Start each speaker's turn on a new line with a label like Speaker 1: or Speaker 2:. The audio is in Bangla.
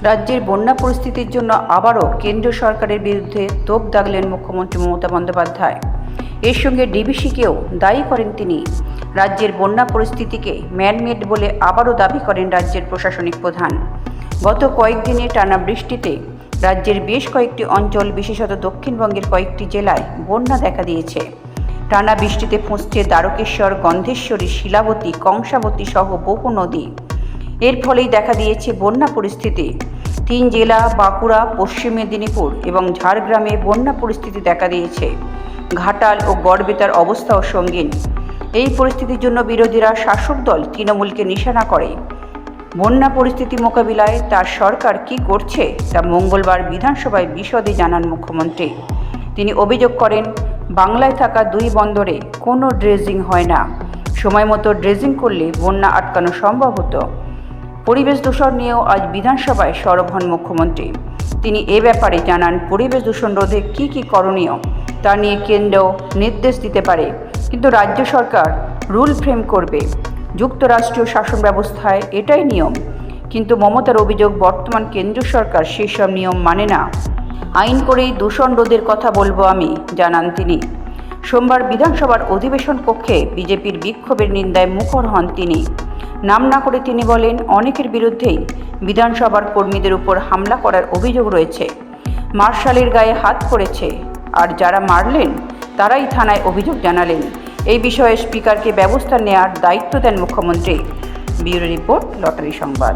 Speaker 1: রাজ্যের বন্যা পরিস্থিতির জন্য আবারও কেন্দ্রীয় সরকারের বিরুদ্ধে তোপ দাগলেন মুখ্যমন্ত্রী মমতা বন্দ্যোপাধ্যায়। এর সঙ্গে ডিবিসিকেও দায়ী করেন তিনি। রাজ্যের বন্যা পরিস্থিতিকে ম্যানমেড বলে আবারও দাবি করেন রাজ্যের প্রশাসনিক প্রধান। গত কয়েকদিনে টানা বৃষ্টিতে রাজ্যের বেশ কয়েকটি অঞ্চল, বিশেষত দক্ষিণবঙ্গের কয়েকটি জেলায় বন্যা দেখা দিয়েছে। টানা বৃষ্টিতে ফুঁসছে দ্বারকেশ্বর, গন্ধেশ্বরী, শিলাবতী, কংসাবতী সহ বহু নদী। এর ফলেই দেখা দিয়েছে বন্যা পরিস্থিতি। 3 জেলা বাঁকুড়া, পশ্চিম মেদিনীপুর এবং ঝাড়গ্রামে বন্যা পরিস্থিতি দেখা দিয়েছে। ঘাটাল ও গড়বেতার অবস্থাও সঙ্গীন। এই পরিস্থিতির জন্য বিরোধীরা শাসক দল তৃণমূলকে নিশানা করে। বন্যা পরিস্থিতি মোকাবিলায় তার সরকার কি করছে তা মঙ্গলবার বিধানসভায় বিশদে জানান মুখ্যমন্ত্রী। তিনি অভিযোগ করেন, বাংলায় থাকা 2 বন্দরে কোনো ড্রেজিং হয় না। সময় মতো ড্রেজিং করলে বন্যা আটকানো সম্ভব হতো। পরিবেশ দূষণ নিয়েও আজ বিধানসভায় সরব হন মুখ্যমন্ত্রী। তিনি এ ব্যাপারে জানান, পরিবেশ দূষণ রোধে কী কী করণীয় তা নিয়ে কেন্দ্র নির্দেশ দিতে পারে, কিন্তু রাজ্য সরকার রুল ফ্রেম করবে। যুক্তরাষ্ট্রীয় শাসন ব্যবস্থায় এটাই নিয়ম। কিন্তু মমতার অভিযোগ, বর্তমান কেন্দ্রীয় সরকার সেসব নিয়ম মানে না। আইন করেই দূষণ রোধের কথা বলবো আমি, জানান তিনি। সোমবার বিধানসভার অধিবেশন কক্ষে বিজেপির বিক্ষোভের নিন্দায় মুখর হন তিনি। নাম না করে তিনি বলেন, অনেকের বিরুদ্ধেই বিধানসভার কর্মীদের উপর হামলা করার অভিযোগ রয়েছে। মার্শালের গায়ে হাত পড়েছে, আর যারা মারলেন তারাই থানায় অভিযোগ জানালেন। এই বিষয়ে স্পিকারকে ব্যবস্থা নেওয়ার দায়িত্ব দেন মুখ্যমন্ত্রী। ব্যুরো রিপোর্ট, লটারি সংবাদ।